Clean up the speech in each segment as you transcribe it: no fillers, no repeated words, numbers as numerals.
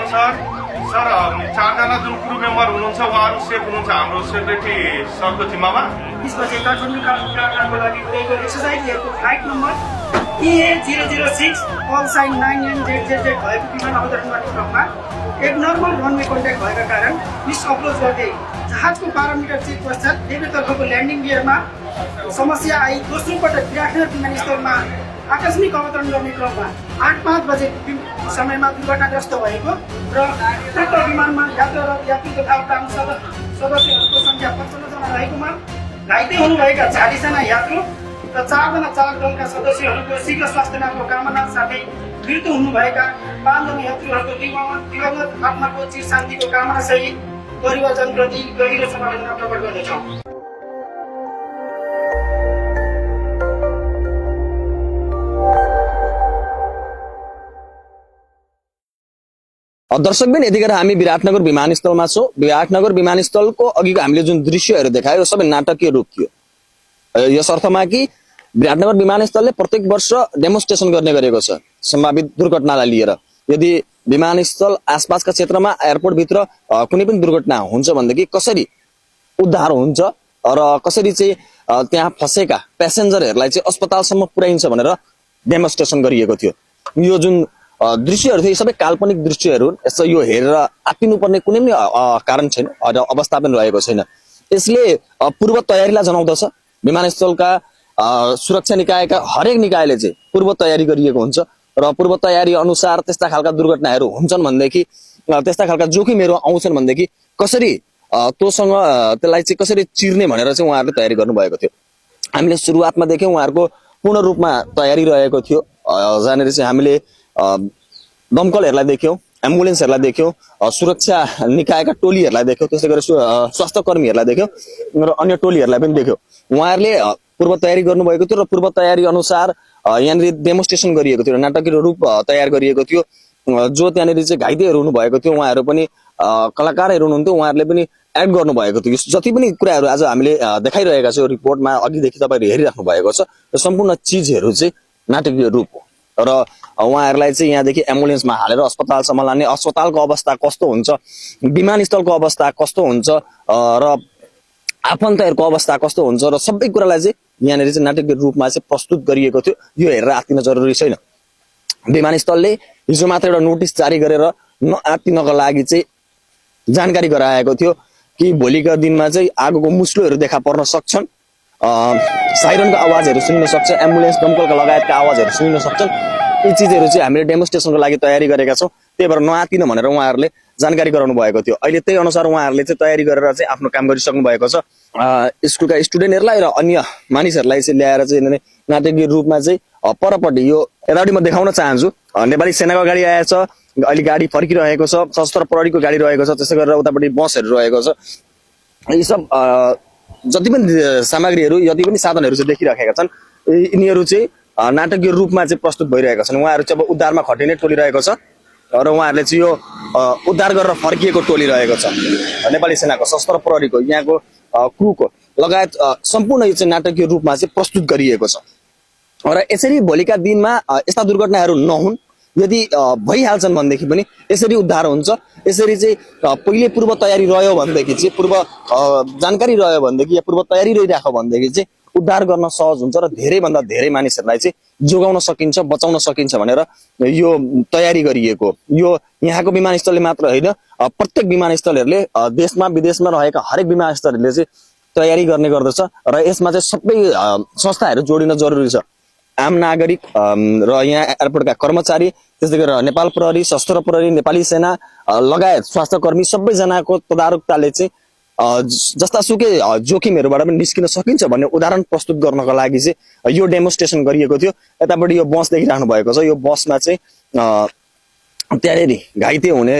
नमन sir sir चारजना जुन crew member हुनुहुन्छ उहाँहरू सेफ हुनुहुन्छ हाम्रो सेक्रेटरी सरको जिम्मामा त्यसपछि काठमाडौँको लागि उडेको एक्सर्साइजहरूको flight number EA006 call sign 9NZZZ भएको विमान अवतरण गर्ने क्रममा एबनर्मल रनवे कन्ट्याक्ट भएका कारण मिस अप्रोच गर्दै जहाजको 12 मिटर चेक पश्चात देब्रेतर्फको ल्यान्डिङ गियरमा समस्या आई दोस्रो पटक विराटनगर विमानस्थलमा आकस्मिक अवतरण गर्ने क्रममा 8:05 बजे समयमा दुर्घटनाग्रस्त भएको र उक्त विमानमा यात्रु तथा उडान सदस्यहरूको सङ्ख्या 55 जना रहेकोमा घाइते हुनुभएका 40 जना यात्रु र 4 जना चालक दलका सदस्यहरूको शीघ्र स्वास्थ्य लाभको कामना साथै मृत्यु हुनुभएका 5 जना यात्रुहरूको दिवंगत आत्माको चिर शान्तिको कामना सहित परिवारजनप्रति गहिरो समवेदना प्रकट गर्दछौँ। दर्शकबिन यतिखेर हामी विराटनगर विमानस्थलमा छौँ। विराटनगर विमानस्थलको अघिको हामीले जुन दृश्यहरू देखायो सबै नाटकीय रूप थियो। यस अर्थमा कि विराटनगर विमानस्थलले प्रत्येक वर्ष डेमोन्स्ट्रेसन गर्ने गरेको छ सम्भावित दुर्घटनालाई लिएर। यदि विमानस्थल आसपासका क्षेत्रमा एयरपोर्टभित्र कुनै पनि दुर्घटना हुन्छ भनेदेखि कसरी उद्धार हुन्छ र कसरी चाहिँ त्यहाँ फँसेका प्यासेन्जरहरूलाई चाहिँ अस्पतालसम्म पुर्याइन्छ भनेर डेमोन्स्ट्रेसन गरिएको थियो। यो जुन दृश्यहरू थियो सबै काल्पनिक दृश्यहरू। यसो यो हेरेर आत्तिनुपर्ने कुनै पनि कारण छैन र अवस्था पनि रहेको छैन। यसले पूर्व तयारीलाई जनाउँदछ। विमानस्थलका सुरक्षा निकायका हरेक निकायले चाहिँ पूर्व तयारी गरिएको हुन्छ र पूर्व तयारी अनुसार त्यस्ता खालका दुर्घटनाहरू हुन्छन् भनेदेखि त्यस्ता खालका जोखिमहरू आउँछन् भनेदेखि कसरी तोसँग त्यसलाई चाहिँ कसरी चिर्ने भनेर चाहिँ उहाँहरूले तयारी गर्नुभएको थियो। हामीले सुरुवातमा देख्यौँ उहाँहरूको पूर्ण रूपमा तयारी रहेको थियो। जहाँनिर चाहिँ हामीले दमकलहरूलाई देख्यौँ, एम्बुलेन्सहरूलाई देख्यौँ, सुरक्षा निकायका टोलीहरूलाई देख्यौँ, त्यसै गरी स्वास्थ्य कर्मीहरूलाई देख्यौँ र अन्य टोलीहरूलाई पनि देख्यौँ। उहाँहरूले पूर्व तयारी गर्नुभएको थियो र पूर्व तयारी अनुसार यहाँनिर डेमोन्स्ट्रेसन गरिएको थियो, नाटकीय रूप तयार गरिएको थियो। जो त्यहाँनिर चाहिँ घाइतेहरू हुनुभएको थियो उहाँहरू पनि कलाकारहरू हुनुहुन्थ्यो, उहाँहरूले पनि एड गर्नुभएको थियो। जति पनि कुराहरू आज हामीले देखाइरहेका छौँ रिपोर्टमा अघिदेखि तपाईँहरू हेरिराख्नु भएको छ र सम्पूर्ण चिजहरू चाहिँ नाटकीय रूप हो र उहाँहरूलाई चाहिँ यहाँदेखि एम्बुलेन्समा हालेर अस्पतालसम्म लाने, अस्पतालको अवस्था कस्तो हुन्छ, विमानस्थलको अवस्था कस्तो हुन्छ र आफन्तहरूको अवस्था कस्तो हुन्छ र सबै कुरालाई चाहिँ यहाँनिर चाहिँ नाटकीय रूपमा चाहिँ प्रस्तुत गरिएको थियो। यो हेरेर आत्तिन जरुरी छैन। विमानस्थलले हिजो मात्र एउटा नोटिस जारी गरेर नआत्तिनको लागि चाहिँ जानकारी गराएको थियो कि भोलिका दिनमा चाहिँ आगोको मुस्लोहरू देखा पर्न सक्छन्, साइरनको आवाजहरू सुनिन सक्छ, एम्बुलेन्स दमकलका लगायतका आवाजहरू सुनिन सक्छन्। यी चिजहरू चाहिँ हामीले डेमोन्स्ट्रेसनको लागि तयारी गरेका छौँ। त्यही भएर नआत्तिन भनेर उहाँहरूले जानकारी गराउनु भएको थियो। अहिले त्यही अनुसार उहाँहरूले चाहिँ तयारी गरेर चाहिँ आफ्नो काम गरिसक्नु भएको छ। स्कुलका स्टुडेन्टहरूलाई र अन्य मानिसहरूलाई चाहिँ ल्याएर चाहिँ नाटकीय रूपमा चाहिँ परपट्टि यो यतापट्टि म देखाउन चाहन्छु। नेपाली सेनाको गाडी आएछ, अहिले गाडी फर्किरहेको छ, सशस्त्र प्रहरीको गाडी रहेको छ, त्यसै गरेर उतापट्टि बसहरू रहेको छ। यी सब जति पनि सामग्रीहरू जति पनि साधनहरू चाहिँ देखिराखेका छन् यिनीहरू चाहिँ नाटकीय रूपमा चाहिँ प्रस्तुत भइरहेका छन्। उहाँहरू चाहिँ अब उद्धारमा खटिने टोली रहेको छ र उहाँहरूले चाहिँ यो उद्धार गरेर फर्किएको टोली रहेको छ। नेपाली सेनाको, सशस्त्र प्रहरीको, यहाँको क्रूको लगायत सम्पूर्ण यो चाहिँ नाटकीय रूपमा चाहिँ प्रस्तुत गरिएको छ र यसरी भोलिका दिनमा यस्ता दुर्घटनाहरू नहुन्। यदि भइहाल्छन् भनेदेखि पनि यसरी उद्धार हुन्छ। यसरी चाहिँ पहिले पूर्व तयारी रह्यो भनेदेखि चाहिँ पूर्व जानकारी रह्यो भनेदेखि या पूर्व तयारी रहिरहेको भनेदेखि चाहिँ उद्धार गर्न सहज हुन्छ र धेरैभन्दा धेरै मानिसहरूलाई चाहिँ जोगाउन सकिन्छ, बचाउन सकिन्छ भनेर यो तयारी गरिएको। यो यहाँको विमानस्थलले मात्र होइन, प्रत्येक विमानस्थलहरूले देशमा विदेशमा रहेका हरेक विमानस्थलहरूले चाहिँ तयारी गर्ने गर्दछ र यसमा चाहिँ सबै संस्थाहरू जोडिन जरुरी छ। आम नागरिक र यहाँ एयरपोर्टका कर्मचारी, त्यसै गरेर नेपाल प्रहरी, सशस्त्र प्रहरी, नेपाली सेना लगायत स्वास्थ्य कर्मी सबैजनाको तदारुकताले चाहिँ जस्तासुकै जोखिमहरूबाट पनि निस्किन सकिन्छ भन्ने उदाहरण प्रस्तुत गर्नको लागि चाहिँ यो डेमोन्स्ट्रेसन गरिएको थियो। यतापट्टि यो बस देखिराख्नु भएको छ। यो बसमा चाहिँ त्यहाँनिर घाइते हुने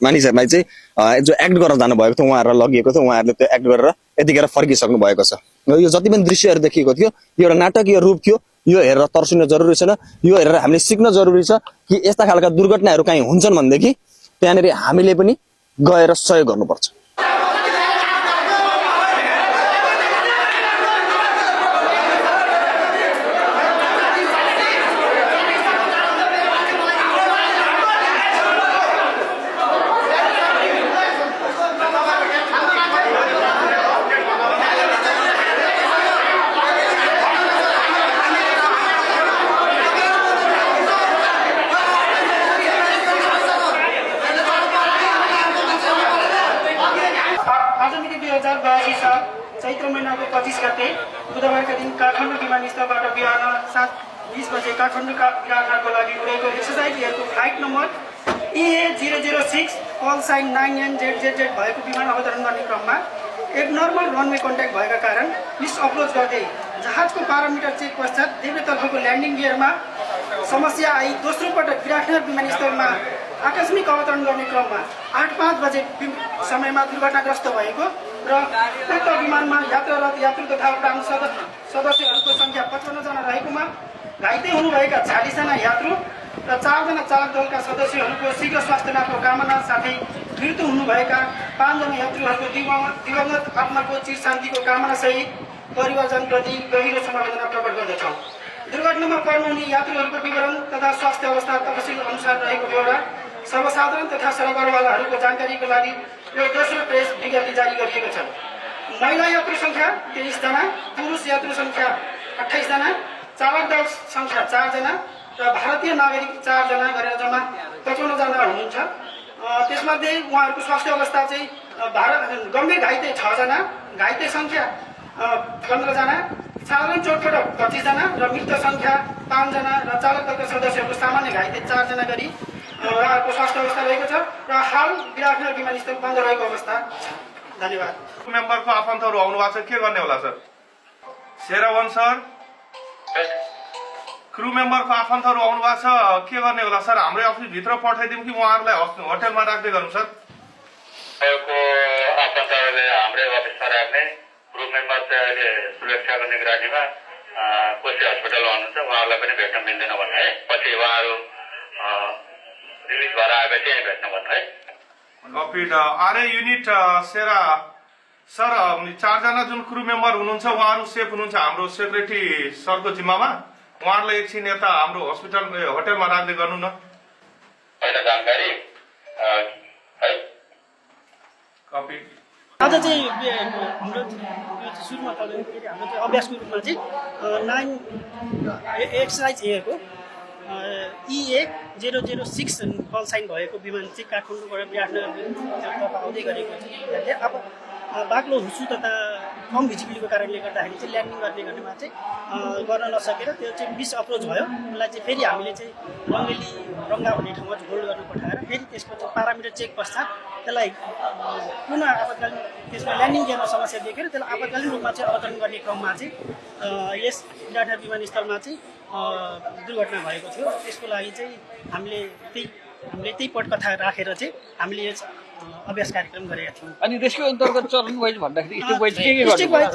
मानिसहरूलाई चाहिँ जो एक्ट गरेर जानुभएको थियो उहाँहरूलाई लगिएको थियो। उहाँहरूले त्यो एक्ट गरेर यतिखेर फर्किसक्नु भएको छ। यो जति पनि दृश्यहरू देखिएको थियो यो एउटा नाटकीय रूप थियो। यो हेरेर तर्सिन जरुरी छैन। यो हेरेर हामीले सिक्न जरुरी छ कि यस्ता खालका दुर्घटनाहरू कहीँ हुन्छन् भनेदेखि त्यहाँनिर हामीले पनि गएर सहयोग गर्नुपर्छ। चैत्र महिनाको 25 गते बुधबारका दिन काठमाडौँ विमानस्थलबाट बिहान 7:20 बजे काठमाडौँ बिराटनगरको लागि उडेको एक्सर्साइज एयरको flight number EA006 call sign 9NZZZ भएको विमान अवतरण गर्ने क्रममा एबनर्मल रनवे कन्ट्याक्ट भएका कारण मिस अप्रोच गर्दै जहाजको पारामिटर चेक पश्चात देब्रेतर्फको ल्यान्डिङ गियरमा समस्या आई दोस्रो पटक विराटनगर विमानस्थलमा आकस्मिक अवतरण गर्ने क्रममा 8:05 बजे समयमा दुर्घटनाग्रस्त भएको र उक्त विमानमा यात्रारत यात्रु तथा उडान सदस्यहरूको सङ्ख्या 55 जना रहेकोमा घाइते हुनुभएका 40 जना यात्रु र 4 जना चालक दलका सदस्यहरूको शीघ्र स्वास्थ्य लाभको कामना साथै मृत्यु हुनुभएका 5 जना यात्रुहरूको दिवंगत आत्माको चिर शान्तिको कामना सहित परिवारजनप्रति गहिरो समवेदना प्रकट गर्दछौँ। दुर्घटनामा पर्नुहुने यात्रुहरूको विवरण तथा स्वास्थ्य अवस्था तफसिल अनुसार रहेको बेहोरा सर्वसाधारण तथा सरोकारवालाहरूको जानकारीको लागि यो दोस्रो प्रेस विज्ञप्ति जारी गरिएको छ। महिला यात्रु सङ्ख्या 23 जना, पुरुष यात्रु सङ्ख्या 28 जना, चालक दल सङ्ख्या 4 जना र भारतीय नागरिक 4 जना गरेर जम्मा 55 जना हुनुहुन्छ। त्यसमध्ये उहाँहरूको स्वास्थ्य अवस्था चाहिँ गम्भीर घाइते 6 जना, घाइते सङ्ख्या 15 जना, साधारण चोटपटक 25 जना र मृत सङ्ख्या 5 जना र चालक दलका सदस्यहरूको सामान्य घाइते 4 जना गरी उहाँहरूको स्वास्थ्य अवस्था रहेको छ र हाल विराटनगर विमानस्थल बन्द रहेको अवस्था छ। धन्यवाद। मेम्बरको आफन्तहरू आउनु भएको छ, के गर्ने होला सर? शेरावन सर, क्रू मेम्बरको आफन्तहरू आउनु भएको छ, के गर्ने होला सर? हाम्रै अफिसभित्र पठाइदिउँ कि उहाँहरूलाई होटेलमा राख्दै गर्नु सर? आफन्तहरूले हाम्रै अफिसमा राख्ने, क्रू मेम्बर चाहिँ अहिले सुरक्षाको निगरानीमा कोशी हस्पिटलमा हुनुहुन्छ, उहाँहरूलाई पनि भेट्न मिल्दैन भन्नु है। पछि उहाँहरू रिलिज भएर आएपछि यहीँ भेट्न भन्नु है। कपिड आरए युनिट सेरा सर, 4 जना जुन क्रू मेम्बर हुनुहुन्छ उहाँहरू सेफ हुनुहुन्छ हाम्रो सेक्रेटरी सरको जिम्मामा? उहाँहरूलाई एकछिन यता हाम्रो हस्पिटल होटेलमा राख्दै गर्नु न। पहिला जानकारी है। कपी आज चाहिँ हाम्रो सुरुमा हाम्रो चाहिँ अभ्यासको रूपमा चाहिँ 9 एक्सर्साइज एयरको EA006 कल साइन भएको विमान चाहिँ काठमाडौँबाट विराटनगर आउँदै गरेको छ। अब बाक्लो हुसु तथा कम भिजिबिलिटीको कारणले गर्दाखेरि चाहिँ ल्यान्डिङ गर्नेमा चाहिँ गर्न नसकेर त्यो चाहिँ मिस अप्रोच भयो। त्यसलाई चाहिँ फेरि हामीले चाहिँ रङ्गा भन्ने ठाउँमा होल्ड गर्न पठाएर फेरि त्यसपछि पारामिटर चेक पश्चात त्यसलाई पुनः आपतकालीन त्यसमा ल्यान्डिङ गियरमा समस्या देखेर त्यसलाई आपतकालीन रूपमा चाहिँ अवतरण गर्ने क्रममा चाहिँ यस विराटनगर विमानस्थलमा चाहिँ दुर्घटना भएको थियो। त्यसको लागि चाहिँ हामीले त्यही पटकथा राखेर चाहिँ हामीले अभ्यास कार्यक्रम गरेका थियौँ। अनि त्यसको अन्तर्गत चरण वाइज भन्दाखेरि स्टेप वाइज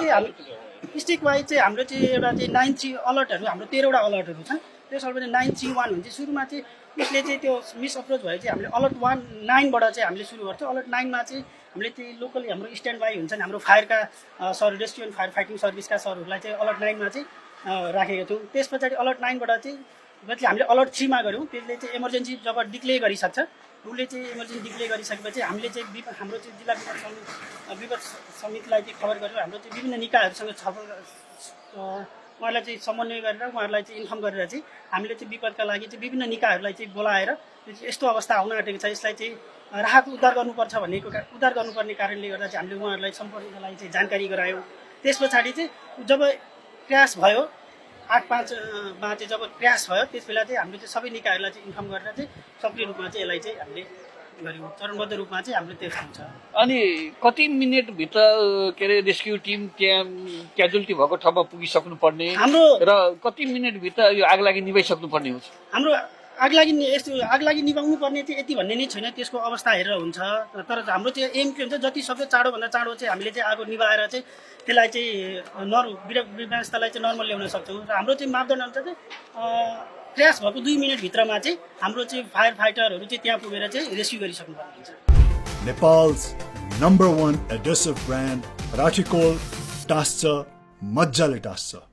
चाहिँ हाम्रो चाहिँ एउटा चाहिँ 9-3 अलर्टहरू हाम्रो 13वटा अलर्टहरू छन्। त्यो सर्वले 9-3-1 हुन्छ। सुरुमा चाहिँ त्यसले चाहिँ त्यो मिस अप्रोच भयो चाहिँ हामीले अलर्ट 9बाट चाहिँ हामीले सुरु गर्छौँ। अलर्ट 9मा चाहिँ हामीले चाहिँ लोकली हाम्रो स्ट्यान्ड बाई हुन्छ नि हाम्रो फायरका sir rescue and fire fighting सर्भिसका सरहरूलाई चाहिँ अलर्ट 9मा चाहिँ राखेका थियौँ। त्यस पछाडि अलर्ट 9बाट चाहिँ जसले हामीले अलर्ट 3मा गऱ्यौँ त्यसले चाहिँ इमर्जेन्सी जब डिक्लेयर गरिसक्छ उसले चाहिँ इमर्जेन्सी डिक्लेयर गरिसकेपछि हामीले चाहिँ हाम्रो चाहिँ जिल्ला विपद समितिलाई चाहिँ खबर गरेर हाम्रो चाहिँ विभिन्न निकायहरूसँग छलफल उहाँहरूलाई चाहिँ समन्वय गरेर उहाँहरूलाई चाहिँ इन्फर्म गरेर चाहिँ हामीले चाहिँ विपदका लागि चाहिँ विभिन्न निकायहरूलाई चाहिँ बोलाएर यस्तो अवस्था आउन आँटेको छ, यसलाई चाहिँ राहत उद्धार गर्नुपर्छ उद्धार गर्नुपर्ने कारणले गर्दा चाहिँ हामीले उहाँहरूलाई सम्पर्कको लागि चाहिँ जानकारी गरायौँ। त्यस पछाडि चाहिँ जब क्र्यास भयो 8/5मा चाहिँ जब क्र्यास भयो त्यस बेला चाहिँ हामीले चाहिँ सबै निकायहरूलाई चाहिँ इन्फर्म गरेर चाहिँ सक्रिय रूपमा चाहिँ यसलाई चाहिँ हामीले गऱ्यौँ। चरणबद्ध रूपमा चाहिँ हाम्रो त्यो हुन्छ। अनि कति मिनटभित्र के अरे रेस्क्यु टिम त्यहाँ क्याजुअलिटी भएको ठाउँमा पुगिसक्नुपर्ने हाम्रो र कति मिनटभित्र यो आगलागी निभाइसक्नुपर्ने हुन्छ? हाम्रो आगलागी निभाउनु पर्ने चाहिँ यति भन्ने नै छैन, त्यसको अवस्था हेरेर हुन्छ। तर हाम्रो चाहिँ एम के हुन्छ जति सक्दो चाँडोभन्दा चाँडो चाहिँ हामीले चाहिँ आगो निभाएर चाहिँ त्यसलाई चाहिँ विमानस्थललाई चाहिँ नर्मल ल्याउन सक्छौँ। र हाम्रो चाहिँ मापदण्ड अनुसार चाहिँ क्र्यास भएको 2 मिनटभित्रमा चाहिँ हाम्रो चाहिँ फायर फाइटरहरू चाहिँ त्यहाँ पुगेर चाहिँ रेस्क्यु गरिसक्नुपर्ने हुन्छ। Nepal's #1 adhesive brand Rathicol टास्छ, मजाले टास्छ।